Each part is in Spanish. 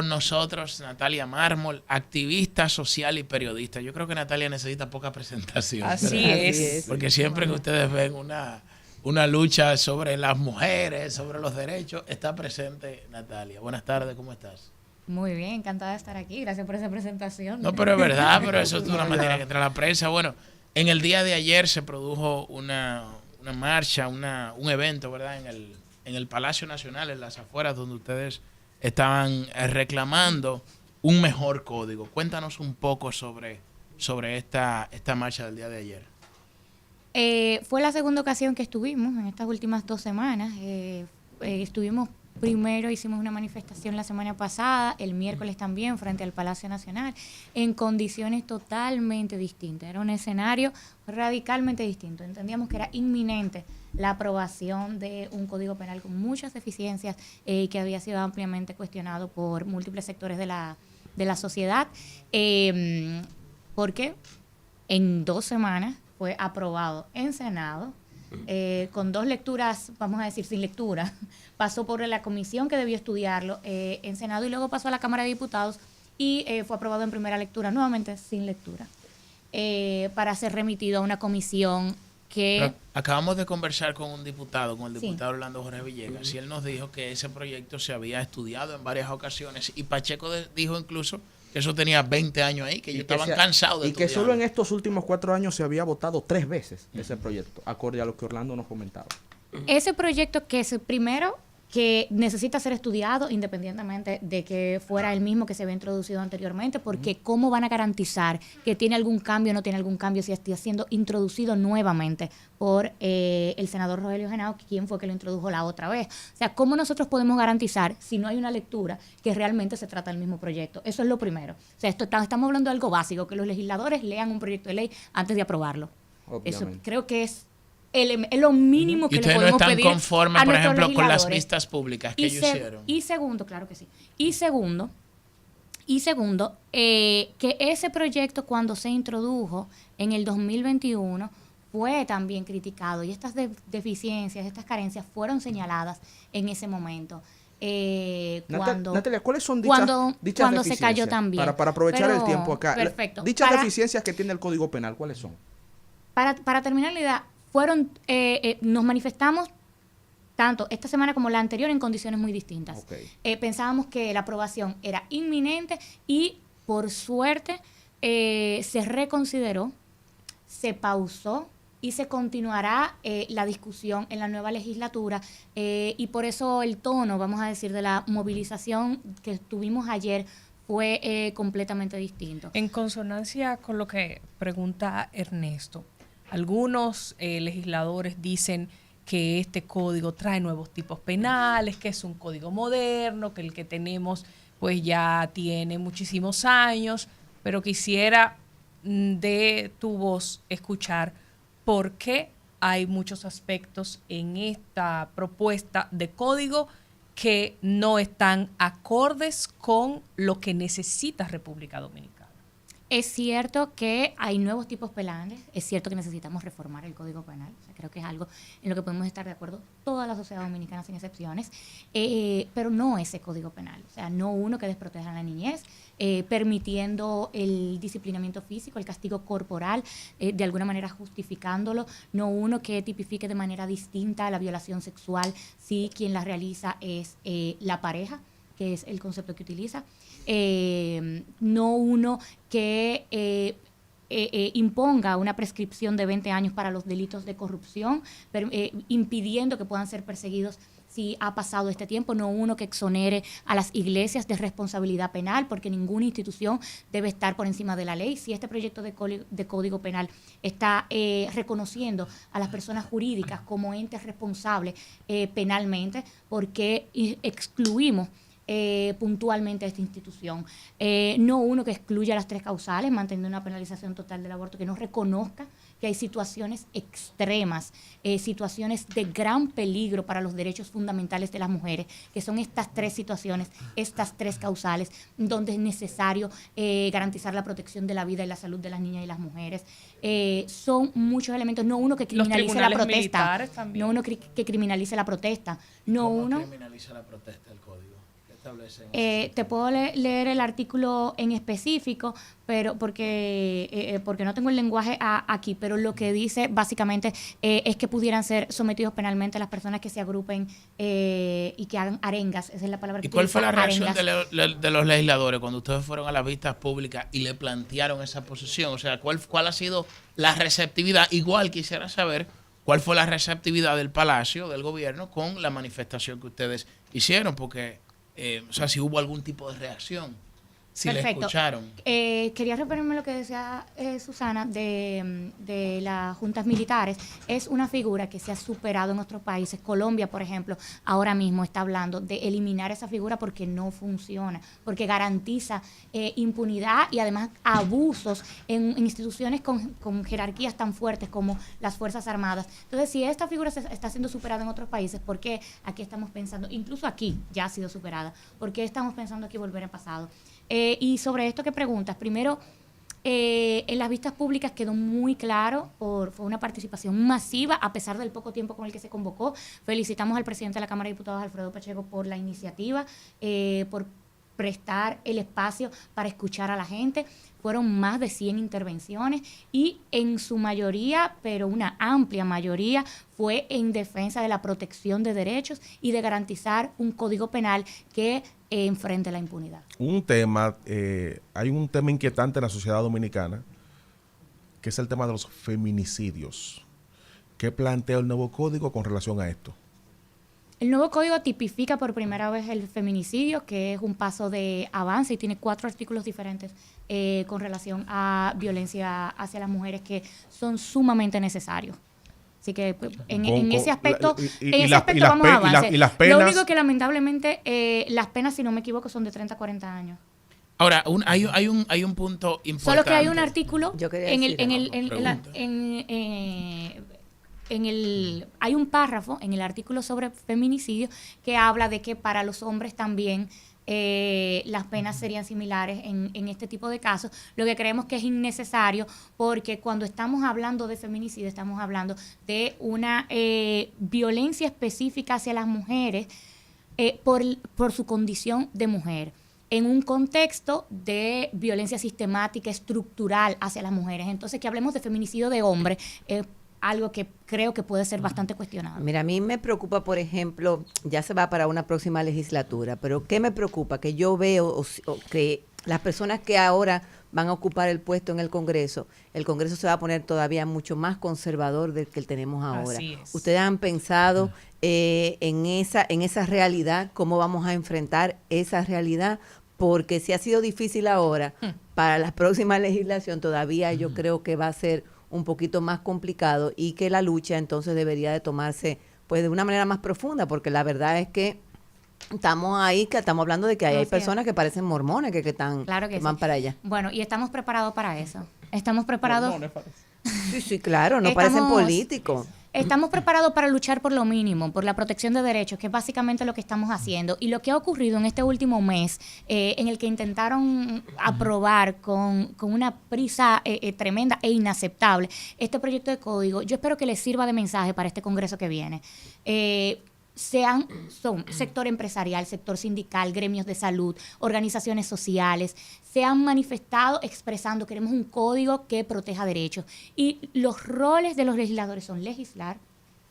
con nosotros Natalia Mármol, activista social y periodista. Yo creo que Natalia necesita poca presentación. Así es. Porque siempre que ustedes ven una lucha sobre las mujeres, sobre los derechos, está presente Natalia. Buenas tardes, ¿cómo estás? Muy bien, encantada de estar aquí. Gracias por esa presentación. No, pero es verdad, pero eso es una manera que entra la prensa. Bueno, en el día de ayer se produjo una marcha, un evento, ¿verdad? En el Palacio Nacional, en las afueras, donde ustedes estaban reclamando un mejor código. Cuéntanos un poco sobre esta marcha del día de ayer. Fue la segunda ocasión que estuvimos en estas últimas 2 semanas. Estuvimos primero, hicimos una manifestación la semana pasada, el miércoles también, frente al Palacio Nacional, en condiciones totalmente distintas. Era un escenario radicalmente distinto. Entendíamos que era inminente la aprobación de un código penal con muchas deficiencias que había sido ampliamente cuestionado por múltiples sectores de la sociedad, porque en 2 semanas fue aprobado en Senado, con 2 lecturas, vamos a decir sin lectura, pasó por la comisión que debió estudiarlo en Senado y luego pasó a la Cámara de Diputados y fue aprobado en primera lectura, nuevamente sin lectura, para ser remitido a una comisión que... Pero acabamos de conversar con el diputado Orlando Jorge Villegas, y él nos dijo que ese proyecto se había estudiado en varias ocasiones, y Pacheco dijo incluso que eso tenía 20 años ahí, que ellos estaban cansados de estudiarlo. Y que solo en estos últimos 4 años se había votado 3 veces ese proyecto, acorde a lo que Orlando nos comentaba. Ese proyecto que es el primero que necesita ser estudiado independientemente de que fuera el mismo que se había introducido anteriormente, porque ¿cómo van a garantizar que tiene algún cambio o no tiene algún cambio si está siendo introducido nuevamente por el senador Rogelio Genao, quien fue que lo introdujo la otra vez? O sea, ¿cómo nosotros podemos garantizar, si no hay una lectura, que realmente se trata del mismo proyecto? Eso es lo primero. O sea, estamos hablando de algo básico, que los legisladores lean un proyecto de ley antes de aprobarlo. Obviamente. Eso creo que es lo mínimo que le podemos pedir. ¿Y ustedes no están conformes, por ejemplo, con las vistas públicas que ellos hicieron? Y segundo, claro que sí. Y segundo, que ese proyecto cuando se introdujo en el 2021 fue también criticado y estas deficiencias, estas carencias fueron señaladas en ese momento. Natalia, ¿cuáles son dichas cuando se cayó también? Para aprovechar el tiempo acá. Perfecto. Dichas deficiencias que tiene el Código Penal, ¿cuáles son? Para terminar la idea, nos manifestamos tanto esta semana como la anterior en condiciones muy distintas. Okay. Pensábamos que la aprobación era inminente y por suerte se reconsideró, se pausó y se continuará la discusión en la nueva legislatura y por eso el tono, vamos a decir, de la movilización que tuvimos ayer fue completamente distinto. En consonancia con lo que pregunta Ernesto, algunos legisladores dicen que este código trae nuevos tipos penales, que es un código moderno, que el que tenemos pues ya tiene muchísimos años, pero quisiera de tu voz escuchar por qué hay muchos aspectos en esta propuesta de código que no están acordes con lo que necesita República Dominicana. Es cierto que hay nuevos tipos penales, es cierto que necesitamos reformar el Código Penal, o sea, creo que es algo en lo que podemos estar de acuerdo toda la sociedad dominicana sin excepciones, pero no ese Código Penal, o sea, no uno que desproteja a la niñez, permitiendo el disciplinamiento físico, el castigo corporal, de alguna manera justificándolo, no uno que tipifique de manera distinta la violación sexual si quien la realiza es la pareja, que es el concepto que utiliza. No uno que imponga una prescripción de 20 años para los delitos de corrupción, impidiendo que puedan ser perseguidos si ha pasado este tiempo, no uno que exonere a las iglesias de responsabilidad penal, porque ninguna institución debe estar por encima de la ley. Si este proyecto de Código Penal está reconociendo a las personas jurídicas como entes responsables penalmente, ¿por qué excluimos puntualmente a esta institución? No uno que excluya las 3 causales, manteniendo una penalización total del aborto, que no reconozca que hay situaciones extremas, situaciones de gran peligro para los derechos fundamentales de las mujeres, que son estas 3 situaciones, estas 3 causales, donde es necesario garantizar la protección de la vida y la salud de las niñas y las mujeres. Son muchos elementos, no uno que criminalice la protesta, no uno que criminalice la protesta, no ¿Cómo uno criminaliza la protesta el código? establecen? Te puedo leer el artículo en específico, pero porque no tengo el lenguaje aquí, pero lo que dice básicamente es que pudieran ser sometidos penalmente las personas que se agrupen y que hagan arengas. Esa es la palabra que ¿Y cuál fue la reacción arengas. de los legisladores cuando ustedes fueron a las vistas públicas y le plantearon esa posición? O sea, ¿cuál ha sido la receptividad? Igual quisiera saber cuál fue la receptividad del Palacio, del gobierno, con la manifestación que ustedes hicieron, porque, o sea, si hubo algún tipo de reacción, si le escucharon. Quería referirme a lo que decía Susana de las juntas militares. Es una figura que se ha superado en otros países. Colombia, por ejemplo, ahora mismo está hablando de eliminar esa figura porque no funciona, porque garantiza impunidad y además abusos en instituciones con jerarquías tan fuertes como las Fuerzas Armadas. Entonces, si esta figura está siendo superada en otros países, ¿por qué aquí estamos pensando, incluso aquí ya ha sido superada, por qué estamos pensando aquí volver al pasado? Y sobre esto que preguntas, primero, en las vistas públicas quedó muy claro, fue una participación masiva, a pesar del poco tiempo con el que se convocó. Felicitamos al presidente de la Cámara de Diputados, Alfredo Pacheco, por la iniciativa, por prestar el espacio para escuchar a la gente. Fueron más de 100 intervenciones y en su mayoría, pero una amplia mayoría, fue en defensa de la protección de derechos y de garantizar un código penal que enfrente la impunidad. Hay un tema inquietante en la sociedad dominicana, que es el tema de los feminicidios. ¿Qué plantea el nuevo código con relación a esto? El nuevo código tipifica por primera vez el feminicidio, que es un paso de avance y tiene 4 artículos diferentes con relación a violencia hacia las mujeres que son sumamente necesarios. Así que en ese aspecto, vamos a avanzar. ¿Y las penas? Lo único que lamentablemente las penas, si no me equivoco, son de 30 a 40 años. Ahora, hay un punto importante. Solo que hay un artículo hay un párrafo en el artículo sobre feminicidio que habla de que para los hombres también las penas serían similares en este tipo de casos. Lo que creemos que es innecesario, porque cuando estamos hablando de feminicidio estamos hablando de una violencia específica hacia las mujeres por su condición de mujer, en un contexto de violencia sistemática, estructural hacia las mujeres. Entonces, que hablemos de feminicidio de hombres, algo que creo que puede ser bastante cuestionado. Mira, a mí me preocupa, por ejemplo, ya se va para una próxima legislatura, pero ¿qué me preocupa? Que yo veo que las personas que ahora van a ocupar el puesto en el Congreso se va a poner todavía mucho más conservador del que tenemos ahora. Así es. ¿Ustedes han pensado en esa realidad, cómo vamos a enfrentar esa realidad? Porque si ha sido difícil ahora, para la próxima legislación todavía yo creo que va a ser un poquito más complicado y que la lucha entonces debería de tomarse pues de una manera más profunda, porque la verdad es que estamos hablando de que hay personas que parecen mormones que van para allá. Bueno, y estamos preparados para eso. Estamos preparados. Sí, claro, no parecen políticos. Estamos preparados para luchar por lo mínimo, por la protección de derechos, que es básicamente lo que estamos haciendo. Y lo que ha ocurrido en este último mes, en el que intentaron aprobar con una prisa tremenda e inaceptable este proyecto de código, yo espero que les sirva de mensaje para este Congreso que viene. Son sector empresarial, sector sindical, gremios de salud, organizaciones sociales, se han manifestado expresando queremos un código que proteja derechos. Y los roles de los legisladores son legislar,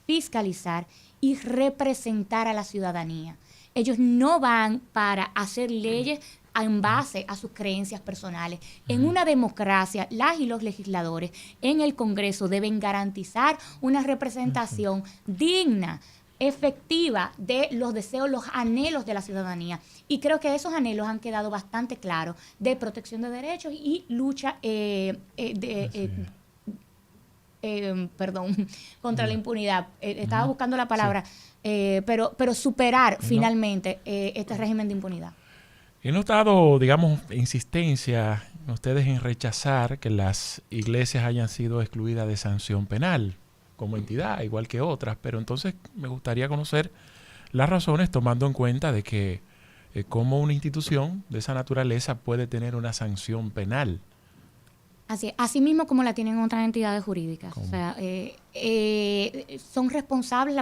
fiscalizar y representar a la ciudadanía. Ellos no van para hacer leyes en base a sus creencias personales. En una democracia, las y los legisladores en el Congreso deben garantizar una representación digna, efectiva de los deseos, los anhelos de la ciudadanía. Y creo que esos anhelos han quedado bastante claros de protección de derechos y lucha contra la impunidad. Estaba buscando la palabra, pero superar finalmente este régimen de impunidad. He notado, digamos, insistencia en ustedes en rechazar que las iglesias hayan sido excluidas de sanción penal como entidad, igual que otras, pero entonces me gustaría conocer las razones, tomando en cuenta de que cómo una institución de esa naturaleza puede tener una sanción penal. Así, así mismo como la tienen otras entidades jurídicas. O sea, son responsables,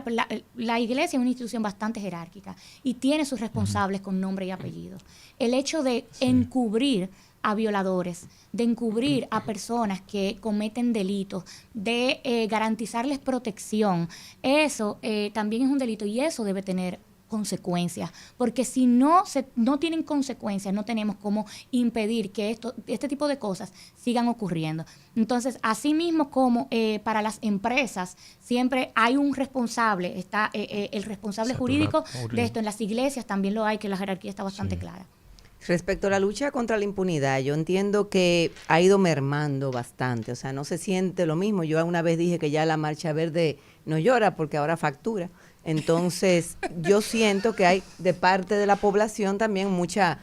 la iglesia es una institución bastante jerárquica y tiene sus responsables con nombre y apellido. El hecho de encubrir a violadores, de encubrir a personas que cometen delitos, de garantizarles protección, eso también es un delito y eso debe tener consecuencias, porque si no tienen consecuencias, no tenemos cómo impedir que este tipo de cosas sigan ocurriendo. Entonces, así mismo como para las empresas siempre hay un responsable, está el responsable jurídico de esto, en las iglesias también lo hay, que la jerarquía está bastante clara. Respecto a la lucha contra la impunidad, yo entiendo que ha ido mermando bastante, o sea, no se siente lo mismo. Yo una vez dije que ya la Marcha Verde no llora porque ahora factura. Entonces, yo siento que hay de parte de la población también mucha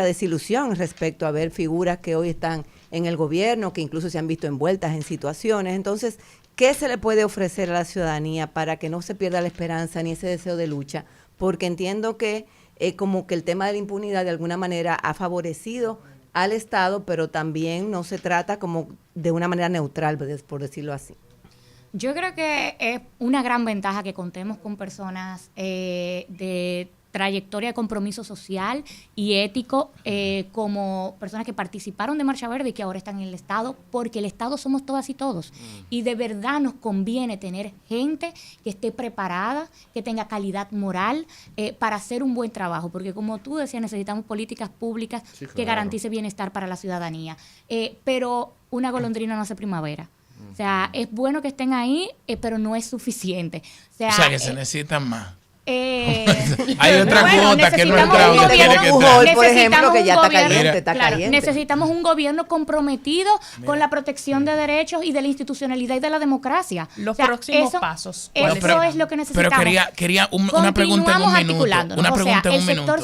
desilusión respecto a ver figuras que hoy están en el gobierno, que incluso se han visto envueltas en situaciones. Entonces, ¿qué se le puede ofrecer a la ciudadanía para que no se pierda la esperanza ni ese deseo de lucha? Porque entiendo que como que el tema de la impunidad de alguna manera ha favorecido al Estado, pero también no se trata como de una manera neutral, por decirlo así. Yo creo que es una gran ventaja que contemos con personas de trayectoria de compromiso social y ético, como personas que participaron de Marcha Verde y que ahora están en el Estado, porque el Estado somos todas y todos. Y de verdad nos conviene tener gente que esté preparada, que tenga calidad moral para hacer un buen trabajo, porque como tú decías, necesitamos políticas públicas que garantice bienestar para la ciudadanía. Pero una golondrina no hace primavera. O sea, es bueno que estén ahí, pero no es suficiente. O sea que se necesitan más. Hay otra cuota que no entra ahora, por ejemplo, que ya está caliente, está caliente. Necesitamos un gobierno comprometido con la protección de derechos y de la institucionalidad y de la democracia. Los próximos pasos. Eso es lo que necesitamos. Pero quería una pregunta en un minuto. Una pregunta en un minuto.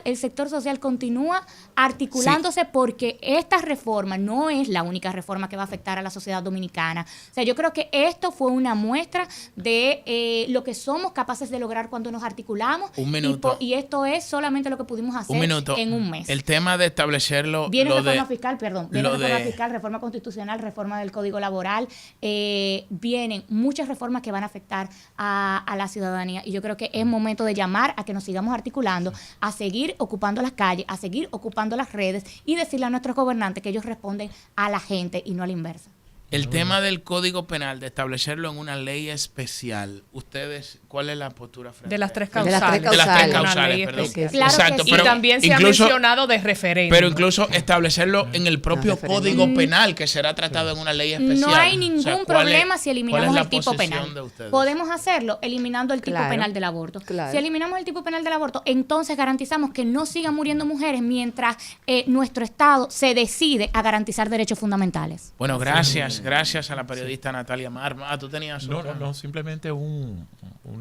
El sector social continúa articulándose porque esta reforma no es la única reforma que va a afectar a la sociedad dominicana. O sea, yo creo que esto fue una muestra de lo que somos capaces de lograr cuando nos articulamos. Un minuto. Y esto es solamente lo que pudimos hacer en un mes. El tema de establecerlo. Viene reforma fiscal, reforma constitucional, reforma del Código Laboral. Vienen muchas reformas que van a afectar a la ciudadanía. Y yo creo que es momento de llamar a que nos sigamos articulando, a seguir ocupando las calles, a seguir ocupando las redes y decirle a nuestros gobernantes que ellos responden a la gente y no a la inversa. El tema del Código Penal, de establecerlo en una ley especial, ¿ustedes cuál es la postura frente de las tres a causales? De las tres causales, perdón. Claro. Exacto, y también se ha mencionado de referéndum. Pero incluso establecerlo en el propio Código Penal, que será tratado en una ley especial. No hay ningún problema si eliminamos el tipo penal. Podemos hacerlo eliminando el tipo penal del aborto. Claro. Si eliminamos el tipo penal del aborto, entonces garantizamos que no sigan muriendo mujeres mientras nuestro Estado se decide a garantizar derechos fundamentales. Bueno, gracias a la periodista Natalia Mar. ¿Tú tenías otra? No, simplemente un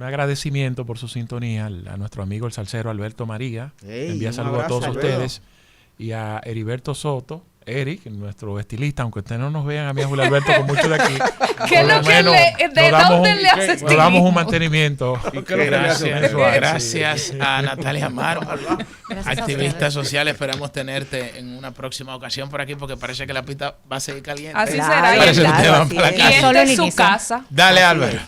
agradecimiento por su sintonía a nuestro amigo el salsero Alberto María. Envía saludos a todos ustedes y a Heriberto Soto. Eric, nuestro estilista, aunque ustedes no nos vean a mí, a Julio Alberto, con mucho de aquí. ¿Qué es lo que de dónde le hace nos damos un mantenimiento. Gracias a Natalia Mar, activista social. Esperamos tenerte en una próxima ocasión por aquí, porque parece que la pista va a seguir caliente. Así será. Parece que ustedes van para la calle. Y esta es su casa. Dale, Álvaro.